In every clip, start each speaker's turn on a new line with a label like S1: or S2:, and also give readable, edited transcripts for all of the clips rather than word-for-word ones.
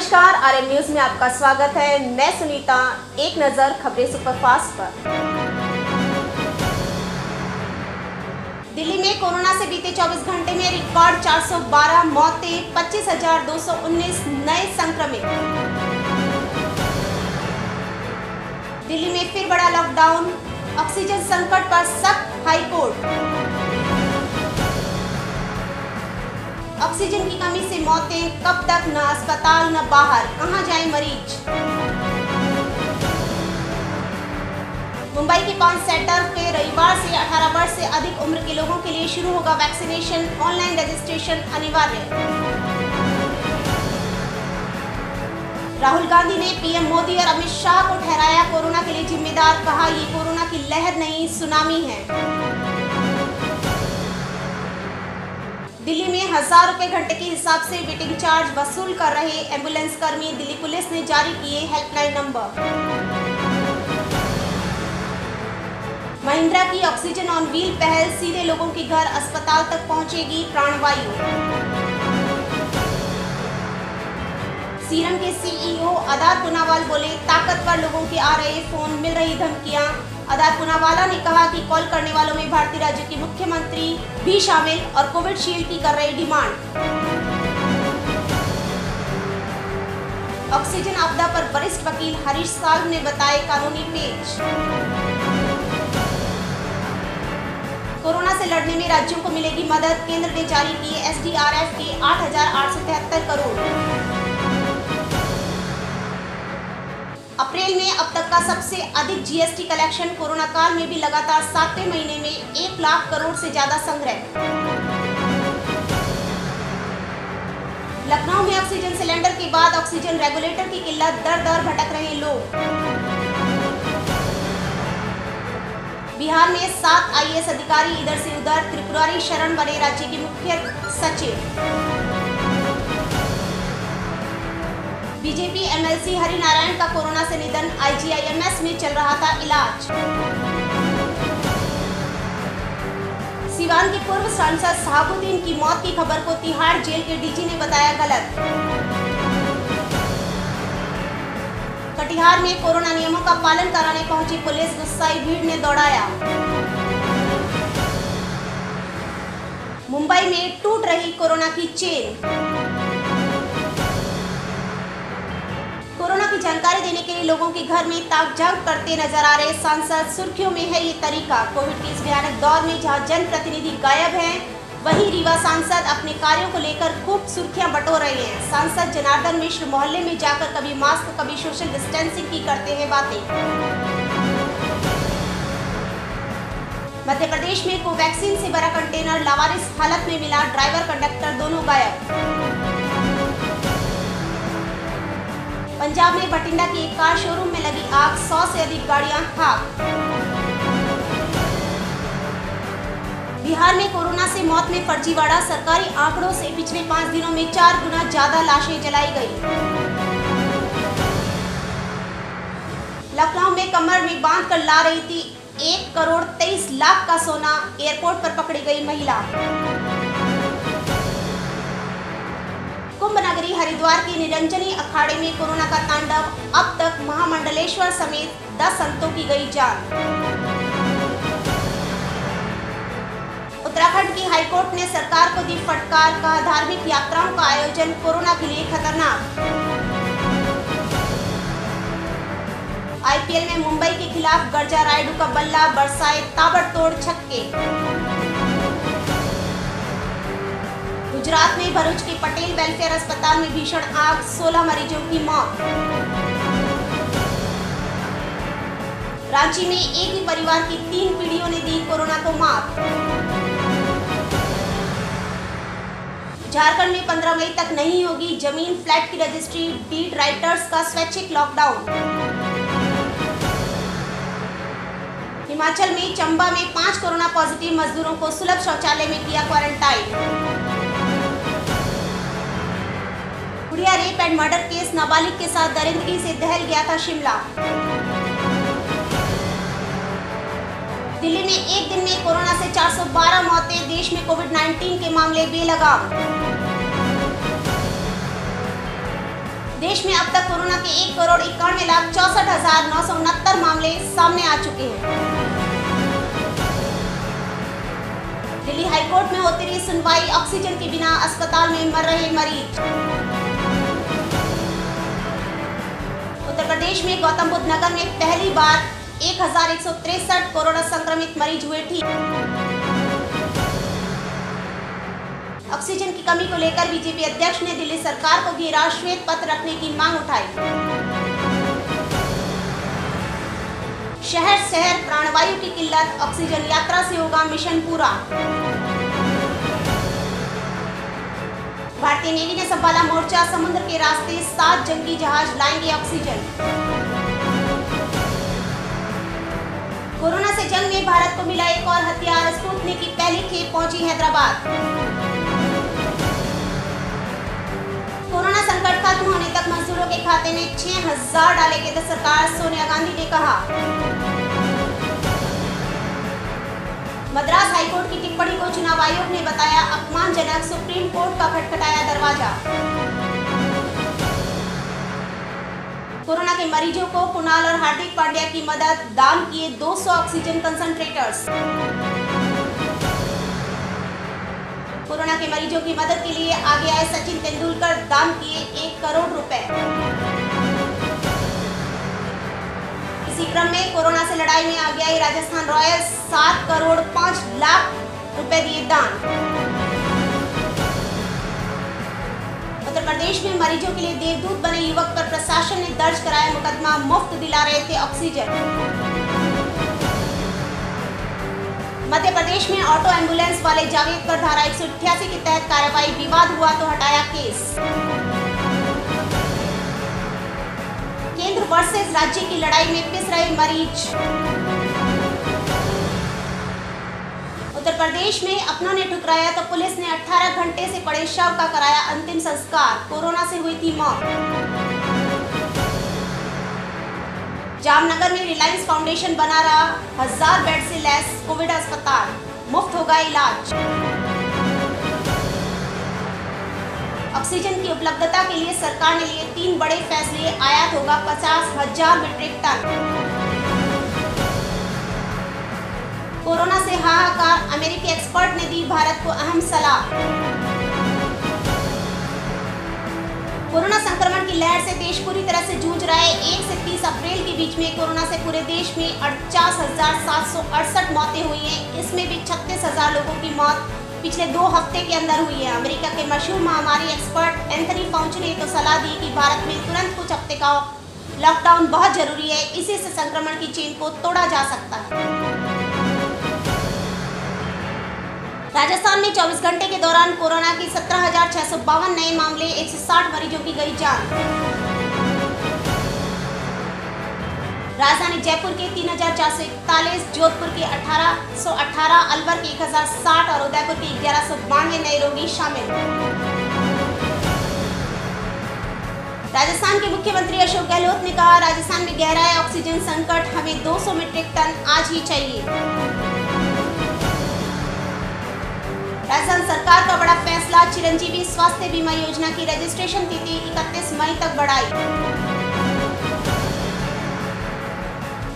S1: नमस्कार, RN news में आपका स्वागत है। मैं सुनीता। एक नजर खबरें सुपरफास्ट पर। दिल्ली में कोरोना से बीते 24 घंटे में रिकॉर्ड 412 मौतें, 25,219 नए संक्रमित। दिल्ली में फिर बड़ा लॉकडाउन, ऑक्सीजन संकट पर सख्त हाईकोर्ट। ऑक्सीजन की कमी से मौतें, कब तक न अस्पताल न बाहर, कहां जाए मरीज। मुंबई के 5 सेक्टर के रविवार से 18 वर्ष से अधिक उम्र के लोगों के लिए शुरू होगा वैक्सीनेशन। ऑनलाइन रजिस्ट्रेशन अनिवार्य। राहुल गांधी ने पीएम मोदी और अमित शाह को ठहराया कोरोना के लिए जिम्मेदार। कहा, ये कोरोना की लहर नहीं, सुनामी है। दिल्ली में 1000 रुपए घंटे के हिसाब से वेटिंग चार्ज वसूल कर रहे एम्बुलेंस कर्मी। दिल्ली पुलिस ने जारी किए हेल्पलाइन नंबर। महिंद्रा की ऑक्सीजन ऑन व्हील पहल, सीधे लोगों के घर अस्पताल तक पहुंचेगी प्राणवायु। सीरम के सीईओ आदार पूनावाला बोले, ताकतवर लोगों के आ रहे फोन, मिल रही धमकियां। आदार पूनावाला ने कहा कि कॉल करने वालों में भारतीय राज्य के मुख्यमंत्री भी शामिल और कोविड शील्ड की कर रहे डिमांड। ऑक्सीजन आपदा पर वरिष्ठ वकील हरीश साल्व ने बताए कानूनी पेच। कोरोना से लड़ने में राज्यों को मिलेगी मदद। केंद्र ने जारी किए एसडीआरएफ के 8,873 करोड़। अप्रैल में अब तक का सबसे अधिक जीएसटी कलेक्शन। कोरोना काल में भी लगातार 7वें महीने में 1 लाख करोड़ से ज्यादा संग्रह। लखनऊ में ऑक्सीजन सिलेंडर के बाद ऑक्सीजन रेगुलेटर की किल्लत, दर दर भटक रहे लोग। बिहार में 7 आईएएस अधिकारी इधर से उधर। त्रिपुरारी शरण बने राज्य के मुख्य सचिव। बीजेपी एमएलसी हरिनारायण का कोरोना से निधन। आईजीआईएमएस में चल रहा था इलाज। सीवान के पूर्व सांसद शहाबुद्दीन की मौत की खबर को तिहाड़ जेल के डीजी ने बताया गलत। कटिहार में कोरोना नियमों का पालन कराने पहुंची पुलिस, गुस्साई भीड़ ने दौड़ाया। मुंबई में टूट रही कोरोना की चेन। कोरोना की जानकारी देने के लिए लोगों के घर में ताक-झांक करते नजर आ रहे सांसद। सुर्खियों में है ये तरीका। कोविड के इस भयानक दौर में जहां जनप्रतिनिधि गायब हैं, वहीं रीवा सांसद अपने कार्यों को लेकर खूब सुर्खियां बटोर रहे हैं। सांसद जनार्दन मिश्र मोहल्ले में जाकर कभी मास्क, कभी सोशल डिस्टेंसिंग की करते हैं बातें। मध्य प्रदेश में कोवैक्सीन से भरा कंटेनर लावारिस हालत में मिला। ड्राइवर कंडक्टर दोनों गायब। पंजाब में बठिंडा की एक कार शोरूम में लगी आग, 100 से अधिक गाड़ियां खाक। बिहार में कोरोना से मौत में फर्जीवाड़ा। सरकारी आंकड़ों से पिछले 5 दिनों में 4 गुना ज्यादा लाशें जलाई गई। लखनऊ में कमर में बांध कर ला रही थी 1 करोड़ 23 लाख का सोना। एयरपोर्ट पर पकड़ी गई महिला। कुंभ नगरी हरिद्वार के निरंजनी अखाड़े में कोरोना का तांडव। अब तक महामंडलेश्वर समेत 10 संतों की गई जान। उत्तराखंड की हाईकोर्ट ने सरकार को दी फटकार। कहा, धार्मिक यात्राओं का आयोजन कोरोना के लिए खतरनाक। आईपीएल में मुंबई के खिलाफ गर्जा रायडू का बल्ला, बरसाए ताबड़तोड़ छक्के। गुजरात में भरूच के पटेल वेलफेयर अस्पताल में भीषण आग, 16 मरीजों की मौत। रांची में एक ही परिवार की 3 पीढ़ियों ने दी कोरोना को मात। झारखंड में 15 मई तक नहीं होगी जमीन फ्लैट की रजिस्ट्री। डीड राइटर्स का स्वैच्छिक लॉकडाउन। हिमाचल में चंबा में 5 कोरोना पॉजिटिव मजदूरों को सुलभ शौचालय में किया क्वारंटाइन। गुड़िया रेप एंड मर्डर केस, नाबालिग के साथ दरिंदगी से दहल गया था शिमला। दिल्ली में एक दिन में कोरोना से 412 मौतें। देश में कोविड-19 के मामले बेलगाम। देश में अब तक कोरोना के 1,91,64,969 मामले सामने आ चुके हैं। दिल्ली हाईकोर्ट में होती रही सुनवाई, ऑक्सीजन के बिना अस्पताल में मर रहे मरीज। उत्तर प्रदेश में गौतम बुद्ध नगर में पहली बार 1,163 कोरोना संक्रमित मरीज हुए ठीक। ऑक्सीजन की कमी को लेकर बीजेपी अध्यक्ष ने दिल्ली सरकार को घेरा, श्वेत पत्र रखने की मांग उठाई। शहर शहर प्राणवायु की किल्लत, ऑक्सीजन यात्रा से होगा मिशन पूरा। भारतीय नेवी ने संभाला मोर्चा, समुद्र के रास्ते 7 जंगी जहाज लाएंगे ऑक्सीजन। कोरोना से जंग में भारत को मिला एक और हथियार, स्पुतनिक की पहली खेप पहुंची हैदराबाद। कोरोना संकट खत्म होने तक मजदूरों के खाते में 6,000 डालेगी केंद्र सरकार, सोनिया गांधी ने कहा। मद्रास हाईकोर्ट की टिप्पणी को चुनाव आयोग ने बताया अपमानजनक, सुप्रीम कोर्ट का खटखटाया दरवाजा। कोरोना के मरीजों को कुणाल और हार्दिक पांड्या की मदद, दान किए 200 ऑक्सीजन कंसंट्रेटर्स। कोरोना के मरीजों की मदद के लिए आगे आए सचिन तेंदुलकर, दान किए 1 करोड़ रुपए। इसी क्रम में कोरोना से लड़ाई में आगे आई राजस्थान रॉयल्स, 7 करोड़ 5 लाख रुपए दिए दान। उत्तर प्रदेश में मरीजों के लिए देवदूत बने युवक पर प्रशासन ने दर्ज कराया मुकदमा, मुफ्त दिला रहे थे ऑक्सीजन। मध्य प्रदेश में ऑटो एम्बुलेंस वाले जावेद पर धारा 188 के तहत कार्रवाई, विवाद हुआ तो हटाया केस। केंद्र वर्सेस राज्य की लड़ाई में पिस रहे मरीज। उत्तर प्रदेश में अपनों ने ठुकराया तो पुलिस ने 18 घंटे से पड़े शव का कराया अंतिम संस्कार, कोरोना से हुई थी मौत। जामनगर में रिलायंस फाउंडेशन बना रहा 1000 बेड से लैस कोविड अस्पताल, मुफ्त होगा इलाज। ऑक्सीजन की उपलब्धता के लिए सरकार ने लिए 3 बड़े फैसले, आयात होगा 50,000 मीट्रिक टन। कोरोना से हाहाकार, अमेरिकी एक्सपर्ट ने दी भारत को अहम सलाह। कोरोना संक्रमण की लहर से देश पूरी तरह से जूझ रहा है। 1 से 30 अप्रैल के बीच में कोरोना से पूरे देश में 49,768 मौतें हुई हैं। इसमें भी 36,000 लोगों की मौत पिछले 2 हफ्ते के अंदर हुई है। अमेरिका के मशहूर महामारी एक्सपर्ट एंथनी फाउची ने तो सलाह दी कि भारत में तुरंत कुछ हफ्ते का लॉकडाउन बहुत जरूरी है, इसी से संक्रमण की चेन को तोड़ा जा सकता है। राजस्थान में 24 घंटे के दौरान कोरोना की 17,652 नए मामले, 160 मरीजों की गई जान। राजधानी जयपुर के 3,441, जोधपुर के 1,818, अलवर के 1,060 और उदयपुर के 1,192 नए रोगी शामिल। राजस्थान के मुख्यमंत्री अशोक गहलोत ने कहा, राजस्थान में गहरा है ऑक्सीजन संकट, हमें 200 मीट्रिक टन आज ही चाहिए। राजस्थान सरकार का बड़ा फैसला, चिरंजीवी स्वास्थ्य बीमा योजना की रजिस्ट्रेशन तिथि 31 मई तक बढ़ाई।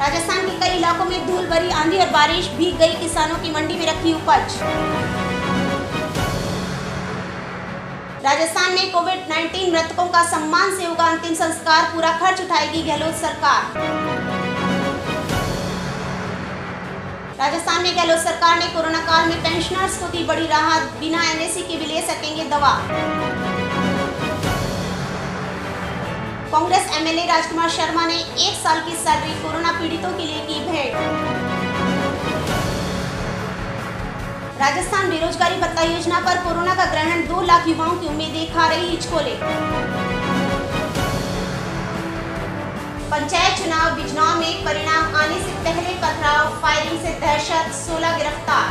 S1: राजस्थान के कई इलाकों में धूल भरी आंधी और बारिश, भीग गई किसानों की मंडी में रखी उपज। राजस्थान में कोविड-19 मृतकों का सम्मान से होगा अंतिम संस्कार, पूरा खर्च उठाएगी गहलोत सरकार। राजस्थान में गहलोत सरकार ने कोरोना काल में पेंशनर्स को दी बड़ी राहत, बिना एनएसी के भी ले सकेंगे दवा। कांग्रेस एमएलए राजकुमार शर्मा ने 1 साल की सैलरी कोरोना पीड़ितों के लिए की भेंट। राजस्थान बेरोजगारी भत्ता योजना पर कोरोना का ग्रहण, 2 लाख युवाओं की उम्मीदें खा रही हिचकोले। पंचायत चुनाव बिजनौर में परिणाम आने से पहले पथराव, फायरिंग से दहशत, 16 गिरफ्तार।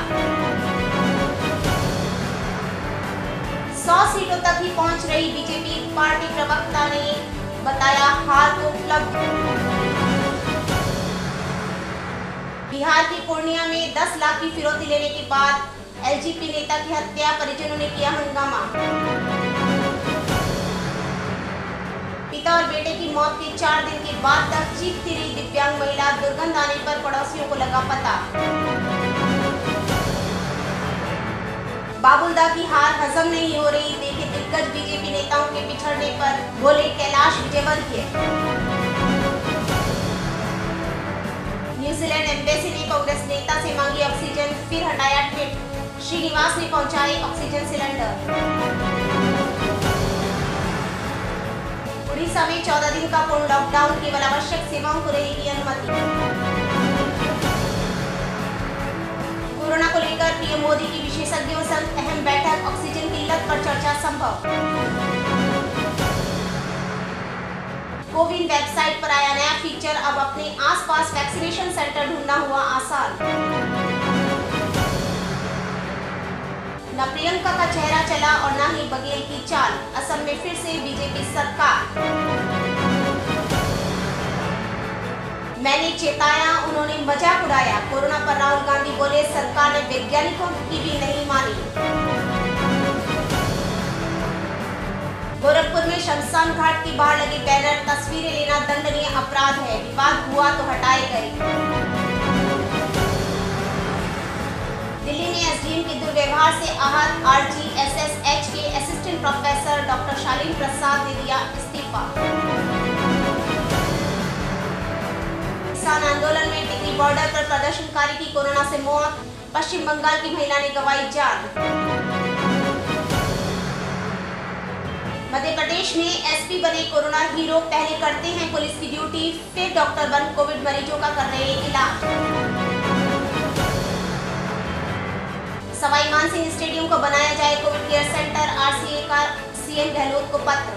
S1: 100 सीटों तक ही पहुंच रही बीजेपी, पार्टी प्रवक्ता ने बताया हार को उपलब्ध। बिहार के पूर्णिया में 10 लाख की फिरौती लेने के बाद एलजेपी नेता की हत्या, परिजनों ने किया हंगामा। पिता और बेटे की मौत के 4 दिन के बाद तक चीखती रही दिव्यांग महिला, दुर्गंध आने पर पड़ोसियों को लगा पता। बाबुलदा की हार हजम नहीं हो रही, देखे दिग्गज बीजेपी नेताओं के पिछड़ने पर बोले कैलाश विजयवर्गीय। न्यूजीलैंड एम्बेसी ने कांग्रेस नेता से मांगी ऑक्सीजन, फिर हटाया ट्वीट। श्रीनिवास ने पहुंचाए ऑक्सीजन सिलेंडर। उड़ीसा में 14 दिन का पूर्ण लॉकडाउन, केवल आवश्यक सेवाओं को रहेगी अनुमति। कोरोना को लेकर पीएम मोदी की विशेषज्ञों संग अहम बैठक, ऑक्सीजन किल्लत पर चर्चा संभव। कोविन वेबसाइट पर आया नया फीचर, अब अपने आसपास वैक्सीनेशन सेंटर ढूंढना हुआ आसान। न प्रियंका का चेहरा चला और न ही बघेल की चाल, असम में फिर से बीजेपी सरकार। मैंने चेताया, उन्होंने मजाक उड़ाया। कोरोना पर राहुल गांधी बोले सरकार ने वैज्ञानिकों की भी नहीं मानी। गोरखपुर में शमशान घाट के बाहर लगे बैनर, तस्वीरें लेना दंडनीय अपराध है, विवाद हुआ तो हटाए गए। दिल्ली में एसडीएम के दुर्व्यवहार से आहत आरजीएसएसएच के असिस्टेंट प्रोफेसर डॉक्टर शालीन प्रसाद ने दिया इस्तीफा। किसान आंदोलन में टिकरी बॉर्डर पर प्रदर्शनकारी की कोरोना से मौत, पश्चिम बंगाल की महिला ने गंवाई जान। मध्य प्रदेश में एसपी बने कोरोना हीरो, पहले करते हैं पुलिस की ड्यूटी, फिर डॉक्टर बन कोविड मरीजों का कर रहे इलाज। सवाई मानसिंह स्टेडियम को बनाया जाए कोविड केयर सेंटर, आरसीए का सीएम गहलोत को पत्र।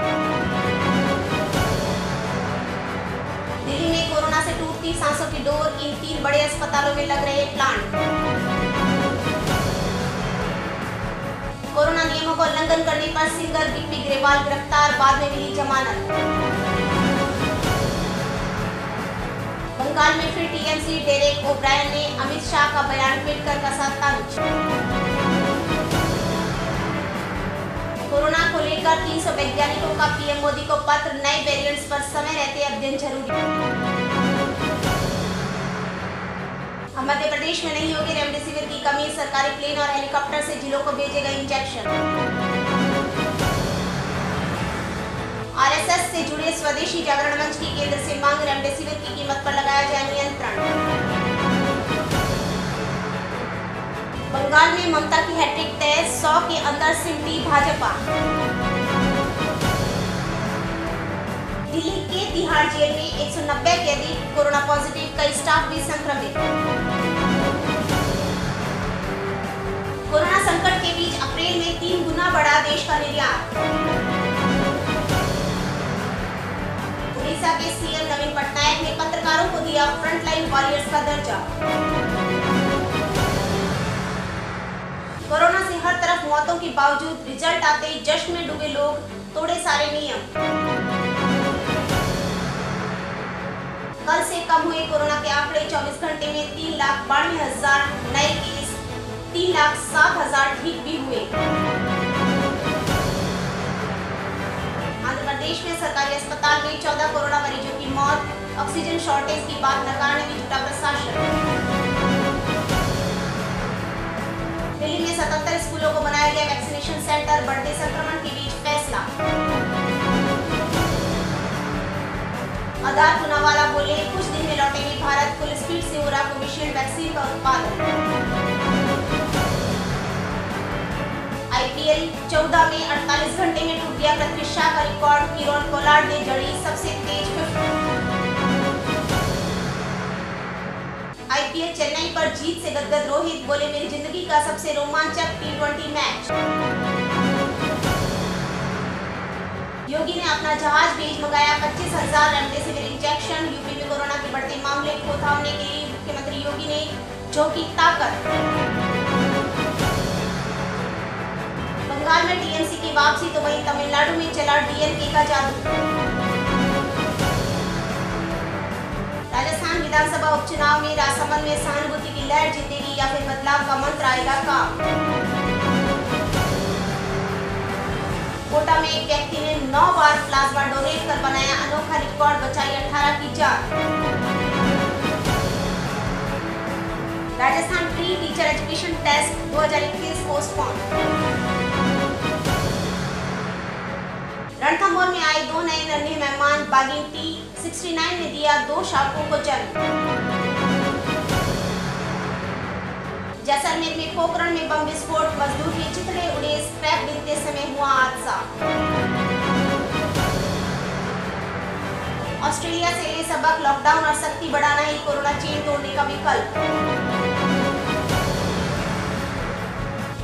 S1: दिल्ली में कोरोना से टूटती सांसों की डोर, इन 3 बड़े अस्पतालों में लग रहे प्लांट। कोरोना नियमों का उल्लंघन करने पर सिंगर गिप्पी ग्रेवाल गिरफ्तार, बाद में मिली जमानत। बंगाल में फिर टीएमसी, डेरेक ओब्रायन ने अमित शाह का बयान ट्वीट कर कसा तंज। कोरोना को लेकर 300 वैज्ञानिकों का पीएम मोदी को पत्र, नए वेरिएंट्स पर समय रहते अध्ययन जरूरी। मध्य प्रदेश में नहीं होगी रेमडेसिविर की कमी, सरकारी प्लेन और हेलीकॉप्टर से जिलों को भेजे गए इंजेक्शन। आरएसएस से जुड़े स्वदेशी जागरण मंच की केंद्र से मांग, रेमडेसिविर की कीमत पर लगाया जाए नियंत्रण। बंगाल में ममता की हैट्रिक तय, 100 के अंदर सिमटी भाजपा। दिल्ली के तिहाड़ जेल में 190 कैदी कोरोना पॉजिटिव, कई स्टाफ भी संक्रमित। कोरोना संकट के बीच अप्रैल में 3 गुना बढ़ा देश का निर्यात। उड़ीसा के सीएम नवीन पटनायक ने पत्रकारों को दिया फ्रंटलाइन वॉरियर्स का दर्जा। कोरोना से हर तरफ मौतों के बावजूद रिजल्ट आते जश्न में डूबे लोग, तोड़े सारे नियम। कल से कम हुए कोरोना के आंकड़े, 24 घंटे में 3,92,000 नए केस, 3,07,000 ठीक भी हुए। आंध्र प्रदेश में सरकारी अस्पताल में 14 कोरोना मरीजों की मौत, ऑक्सीजन शॉर्टेज की बात नकारने में जुटा प्रशासन। दिल्ली में 77 स्कूलों को बनाया गया वैक्सीनेशन सेंटर, बढ़ते संक्रमण के बीच फैसला। आधार पूनावाला बोले कुछ दिन में लौटेंगे भारत, फुल स्पीड से हो रहा कोविशील्ड वैक्सीन का उत्पादन। आईपीएल 14 में 48 घंटे में टूट गया पृथ्वी शॉ का रिकॉर्ड, किरण पोलार्ड ने जड़ी सबसे तेज 50। आईपीएल चेन्नई पर जीत से गदगद रोहित, बोले मेरी जिंदगी का सबसे रोमांचक T20 मैच। योगी ने अपना जहाज भेज मंगाया 25,000 रेमडेसिविर इंजेक्शन, यूपी में कोरोना के बढ़ते मामले को थामने के लिए मुख्यमंत्री योगी ने झोंकी ताकत। बंगाल में टीएमसी की वापसी तो वहीं तमिलनाडु में चला डीएमके का जादू। राजस्थान विधानसभा उपचुनाव में राजसमंद में सहानुभूति की लहर जीतेगी या फिर बदलाव का मंत्र आएगा काम। कोटा में एक व्यक्ति ने 9 बार प्लाज्मा डोनेट कर बनाया अनोखा रिकॉर्ड, बचाई 18 की जान। Rajasthan pre teacher education test 2021 postpone. Ranthambore में आए 2 नए नन्हे मेहमान, बागिन T69 ने दिया 2 शावकों को जन्म। जैसलमेर में पोखरण में बम विस्फोट, मजदूर के चिथड़े उड़े, स्क्रैप गिनते समय हुआ हादसा। ऑस्ट्रेलिया से ले सबक, लॉकडाउन और सख्ती बढ़ाना ही कोरोना चेन तोड़ने का विकल्प।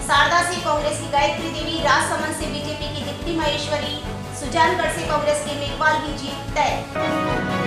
S1: सारदा से कांग्रेस की गायत्री देवी, राजसमंद से बीजेपी की दीप्ति महेश्वरी, सुजानगढ़ से कांग्रेस के मेघवाल की जीत तय।